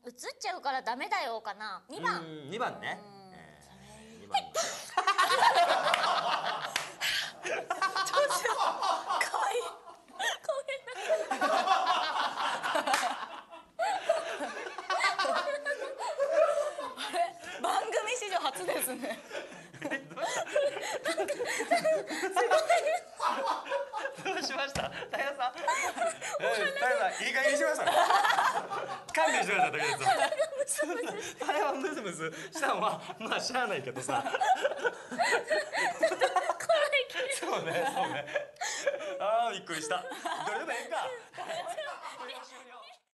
映っちゃうからダメだよかな。2番。2番ね。2番。どうしよう。可愛い。ごめんなさい。番組史上初ですね。どうしました？タイヤさん。タイヤさん、いい加減にしてください。勘弁してください、竹内さん。タイヤはムズムズしたのはまあしゃあないけどさ。そうね、そうね。ああ、びっくりした。どれでもええか。